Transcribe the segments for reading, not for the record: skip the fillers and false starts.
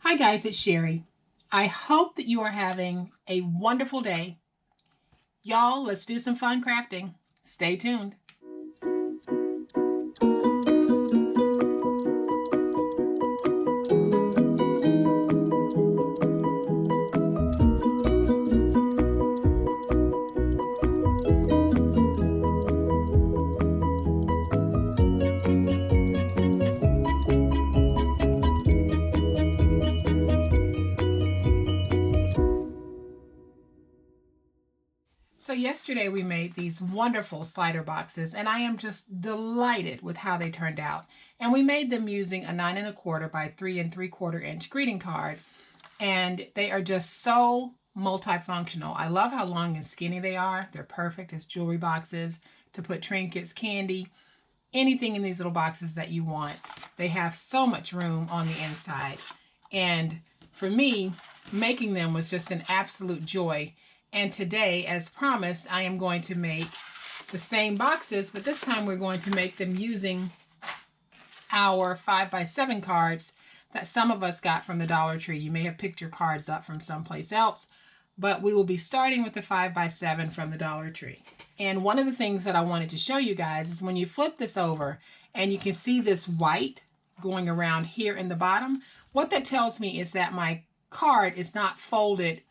Hi guys, it's Sherry. I hope that you are having a wonderful day. Y'all, let's do some fun crafting. Stay tuned. So yesterday we made these wonderful slider boxes and I am just delighted with how they turned out. And we made them using a 9 1/4 by 3 3/4 inch greeting card. And they are just so multifunctional. I love how long and skinny they are. They're perfect as jewelry boxes to put trinkets, candy, anything in these little boxes that you want. They have so much room on the inside. And for me, making them was just an absolute joy. And today, as promised, I am going to make the same boxes, but this time we're going to make them using our 5x7 cards that some of us got from the Dollar Tree. You may have picked your cards up from someplace else, but we will be starting with the 5x7 from the Dollar Tree. And one of the things that I wanted to show you guys is when you flip this over and you can see this white going around here in the bottom, what that tells me is that my card is not folded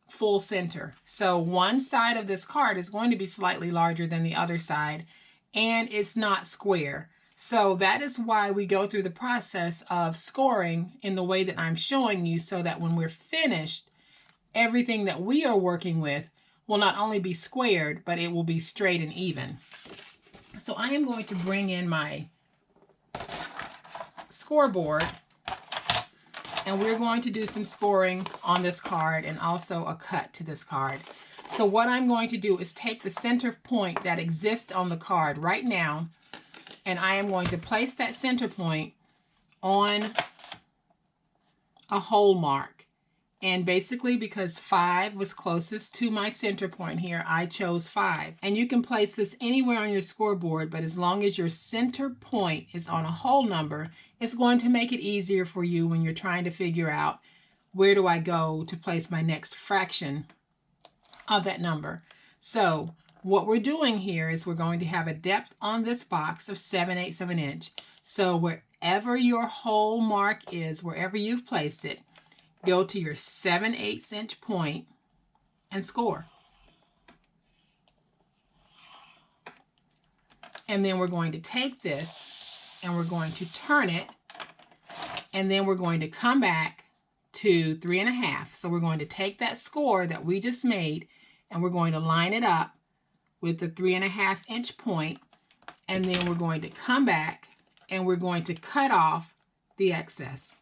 full center. So one side of this card is going to be slightly larger than the other side, and it's not square. So that is why we go through the process of scoring in the way that I'm showing you, so that when we're finished, everything that we are working with will not only be squared, but it will be straight and even. So I am going to bring in my scoreboard, and we're going to do some scoring on this card and also a cut to this card. So what I'm going to do is take the center point that exists on the card right now, and I am going to place that center point on a hole mark. And basically, because 5 was closest to my center point here, I chose 5. And you can place this anywhere on your scoreboard, but as long as your center point is on a whole number, it's going to make it easier for you when you're trying to figure out where do I go to place my next fraction of that number. So what we're doing here is we're going to have a depth on this box of 7/8 of an inch. So wherever your hole mark is, wherever you've placed it, go to your 7/8 inch point and score. And then we're going to take this and we're going to turn it, and then we're going to come back to 3 1/2. So we're going to take that score that we just made and we're going to line it up with the 3 1/2 inch point, and then we're going to come back and we're going to cut off the excess.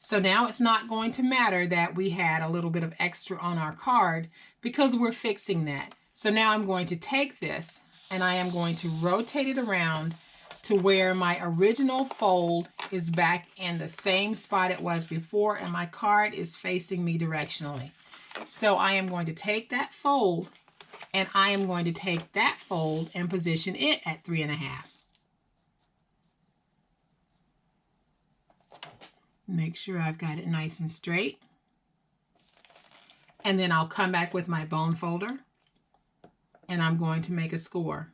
So now it's not going to matter that we had a little bit of extra on our card because we're fixing that. So now I'm going to take this and I am going to rotate it around to where my original fold is back in the same spot it was before, and my card is facing me directionally. So I am going to take that fold and I am going to take that fold and position it at 3 1/2. Make sure I've got it nice and straight. And then I'll come back with my bone folder and I'm going to make a score.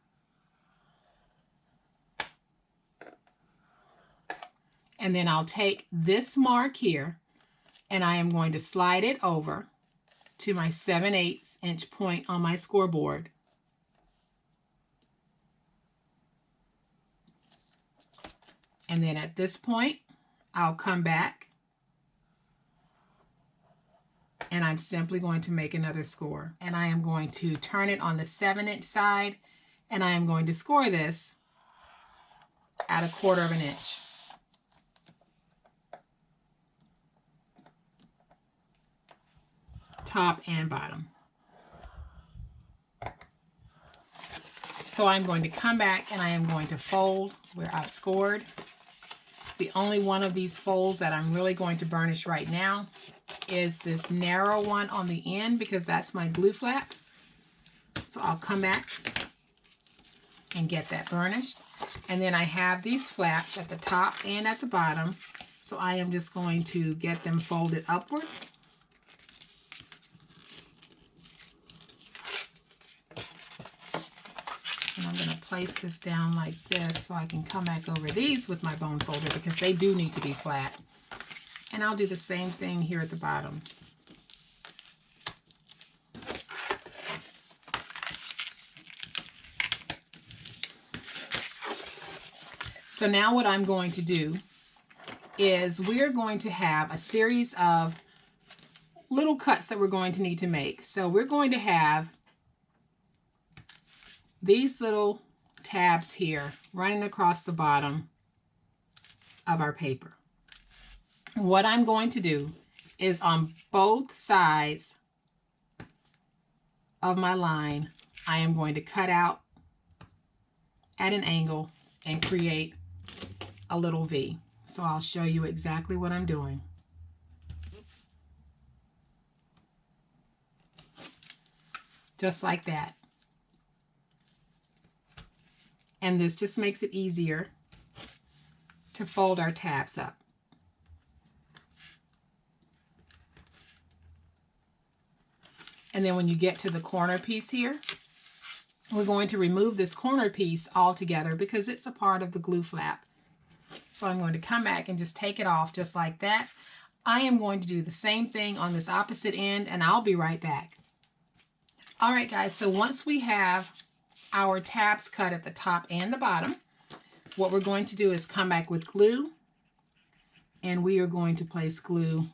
And then I'll take this mark here and I am going to slide it over to my 7/8 inch point on my scoreboard. And then at this point, I'll come back and I'm simply going to make another score. And I am going to turn it on the 7-inch side, and I am going to score this at 1/4 of an inch. Top and bottom. So I'm going to come back and I am going to fold where I've scored. The only one of these folds that I'm really going to burnish right now is this narrow one on the end, because that's my glue flap. So I'll come back and get that burnished. And then I have these flaps at the top and at the bottom. So I am just going to get them folded upward. And I'm going to place this down like this so I can come back over these with my bone folder because they do need to be flat. And I'll do the same thing here at the bottom. So now what I'm going to do is we're going to have a series of little cuts that we're going to need to make. So we're going to have these little tabs here running across the bottom of our paper. What I'm going to do is on both sides of my line, I am going to cut out at an angle and create a little V. So I'll show you exactly what I'm doing. Just like that. And this just makes it easier to fold our tabs up. And then when you get to the corner piece here, we're going to remove this corner piece altogether because it's a part of the glue flap. So I'm going to come back and just take it off just like that. I am going to do the same thing on this opposite end and I'll be right back. All right, guys, so once we have our tabs cut at the top and the bottom, what we're going to do is come back with glue, and we are going to place glue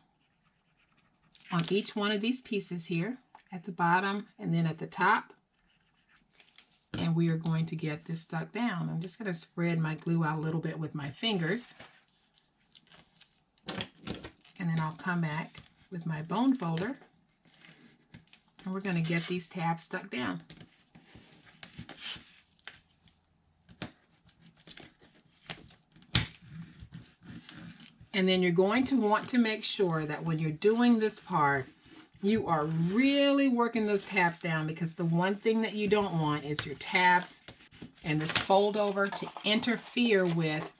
on each one of these pieces here at the bottom and then at the top, and we are going to get this stuck down. I'm just going to spread my glue out a little bit with my fingers, and then I'll come back with my bone folder, and we're going to get these tabs stuck down. And then you're going to want to make sure that when you're doing this part, you are really working those tabs down, because the one thing that you don't want is your tabs and this fold over to interfere with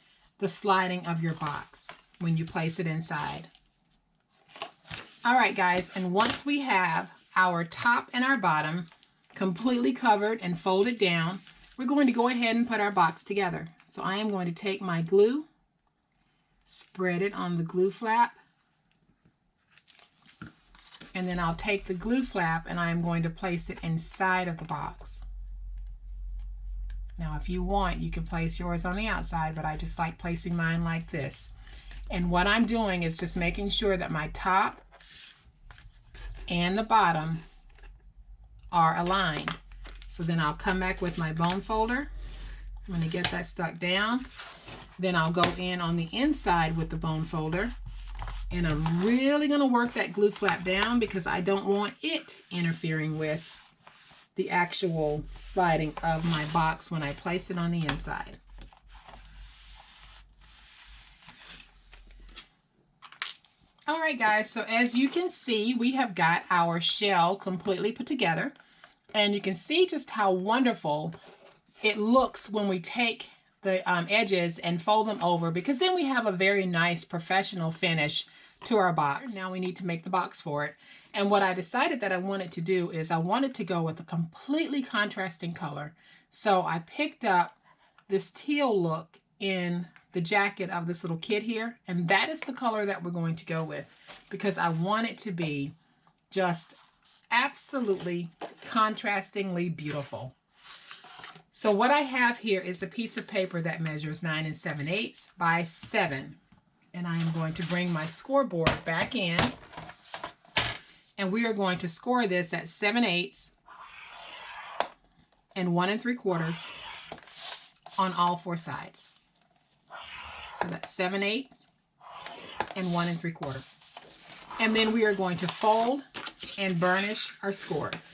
the sliding of your box when you place it inside. All right, guys, and once we have our top and our bottom completely covered and folded down, we're going to go ahead and put our box together. So I am going to take my glue, spread it on the glue flap, and then I'll take the glue flap and I am going to place it inside of the box. Now, if you want, you can place yours on the outside, but I just like placing mine like this. And what I'm doing is just making sure that my top and the bottom are aligned. So then I'll come back with my bone folder. I'm going to get that stuck down. Then I'll go in on the inside with the bone folder, and I'm really going to work that glue flap down because I don't want it interfering with the actual sliding of my box when I place it on the inside. All right, guys, so as you can see, we have got our shell completely put together, and you can see just how wonderful it looks when we take the edges and fold them over, because then we have a very nice professional finish to our box. Now we need to make the box for it. And what I decided that I wanted to do is I wanted to go with a completely contrasting color. So I picked up this teal look in the jacket of this little kid here, and that is the color that we're going to go with because I want it to be just absolutely contrastingly beautiful. So what I have here is a piece of paper that measures 9 7/8 by 7. And I am going to bring my scoreboard back in, and we are going to score this at 7/8 and 1 3/4 on all 4 sides. So that's 7/8 and 1 3/4. And then we are going to fold and burnish our scores.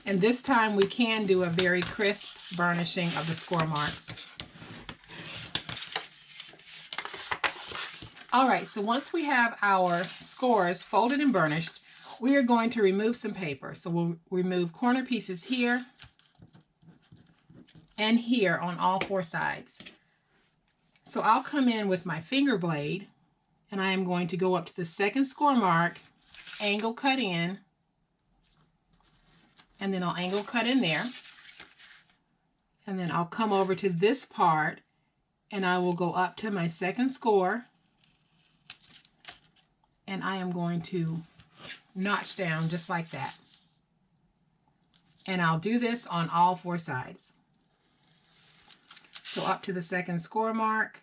And this time we can do a very crisp burnishing of the score marks. All right, so once we have our scores folded and burnished, we are going to remove some paper. So we'll remove corner pieces here and here on all 4 sides. So I'll come in with my finger blade, and I am going to go up to the 2nd score mark, angle cut in, and then I'll angle cut in there. And then I'll come over to this part, and I will go up to my 2nd score, and I am going to notch down just like that. And I'll do this on all 4 sides. So up to the 2nd score mark,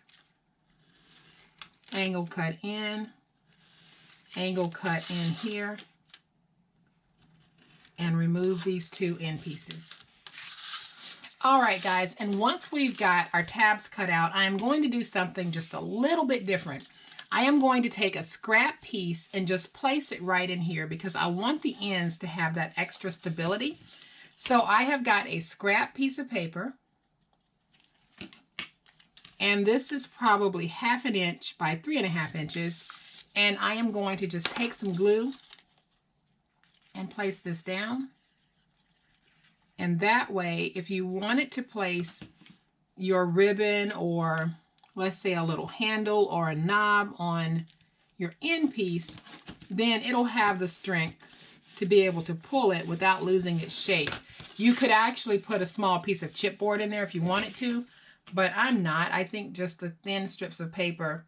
angle cut in, angle cut in here, and remove these 2 end pieces. All right, guys, and once we've got our tabs cut out, I am going to do something just a little bit different. I am going to take a scrap piece and just place it right in here because I want the ends to have that extra stability. So I have got a scrap piece of paper, and this is probably 1/2 inch by 3.5 inches, and I am going to just take some glue and place this down. And that way, if you wanted to place your ribbon or let's say a little handle or a knob on your end piece, then it'll have the strength to be able to pull it without losing its shape. You could actually put a small piece of chipboard in there if you wanted to, but I'm not. I think just the thin strips of paper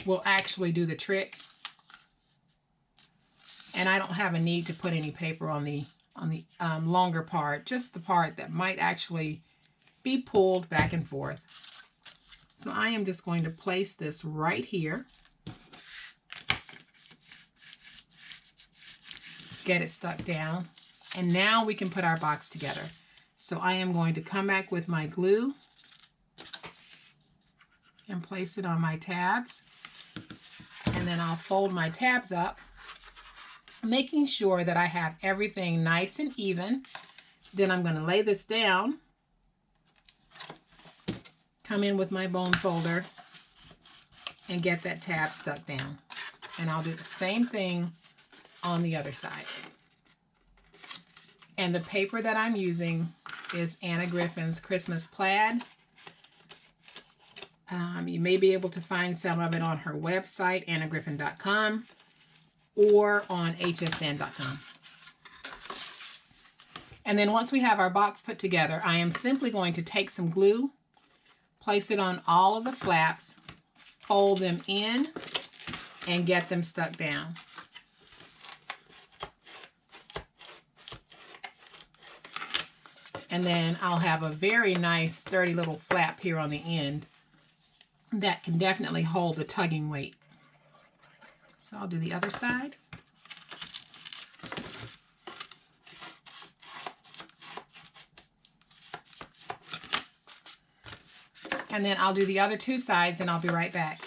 will actually do the trick. And I don't have a need to put any paper on the longer part, just the part that might actually be pulled back and forth. So I am just going to place this right here. Get it stuck down. And now we can put our box together. So I am going to come back with my glue and place it on my tabs. And then I'll fold my tabs up, making sure that I have everything nice and even. Then I'm going to lay this down, come in with my bone folder, and get that tab stuck down. And I'll do the same thing on the other side. And the paper that I'm using is Anna Griffin's Christmas Plaid. You may be able to find some of it on her website, annagriffin.com, or on hsn.com. And then once we have our box put together, I am simply going to take some glue, place it on all of the flaps, fold them in, and get them stuck down. And then I'll have a very nice sturdy little flap here on the end that can definitely hold the tugging weight. So I'll do the other side. And then I'll do the other 2 sides and I'll be right back.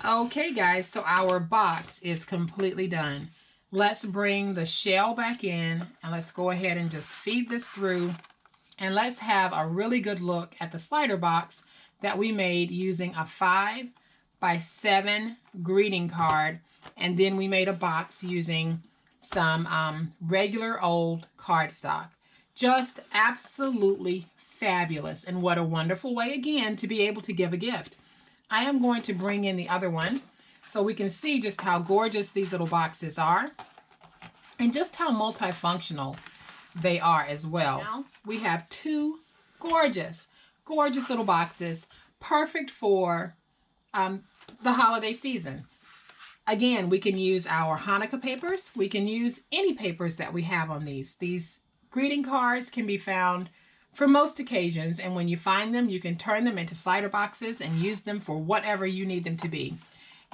Okay guys, so our box is completely done. Let's bring the shell back in and let's go ahead and just feed this through, and let's have a really good look at the slider box that we made using a 5x7 greeting card, and then we made a box using some regular old cardstock. Just absolutely fabulous, and what a wonderful way again to be able to give a gift. I am going to bring in the other one so we can see just how gorgeous these little boxes are and just how multifunctional they are as well. Now we have 2 gorgeous little boxes, perfect for the holiday season. Again, we can use our Hanukkah papers. We can use any papers that we have on these. These greeting cards can be found for most occasions, and when you find them, you can turn them into slider boxes and use them for whatever you need them to be.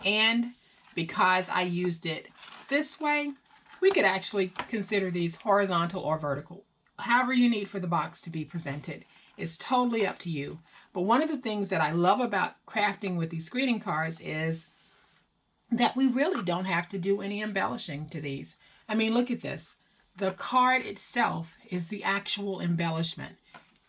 And because I used it this way, we could actually consider these horizontal or vertical. However you need for the box to be presented. It's totally up to you. But one of the things that I love about crafting with these greeting cards is that we really don't have to do any embellishing to these. I mean, look at this. The card itself is the actual embellishment.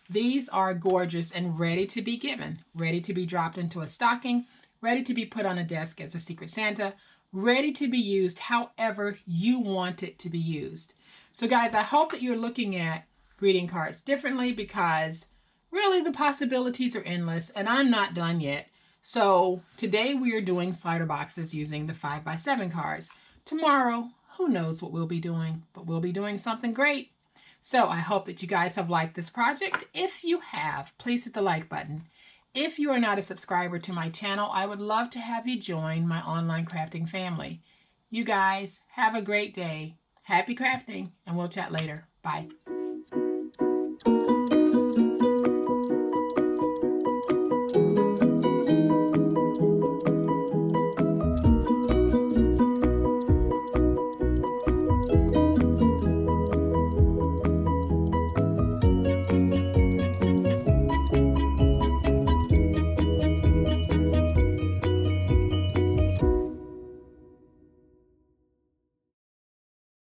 These are gorgeous and ready to be given, ready to be dropped into a stocking, ready to be put on a desk as a Secret Santa, ready to be used however you want it to be used. So guys, I hope that you're looking at greeting cards differently, because Really, the possibilities are endless, and I'm not done yet. So today we are doing slider boxes using the 5x7 cards. Tomorrow, who knows what we'll be doing, but we'll be doing something great. So I hope that you guys have liked this project. If you have, please hit the like button. If you are not a subscriber to my channel, I would love to have you join my online crafting family. You guys have a great day. Happy crafting, and we'll chat later. Bye.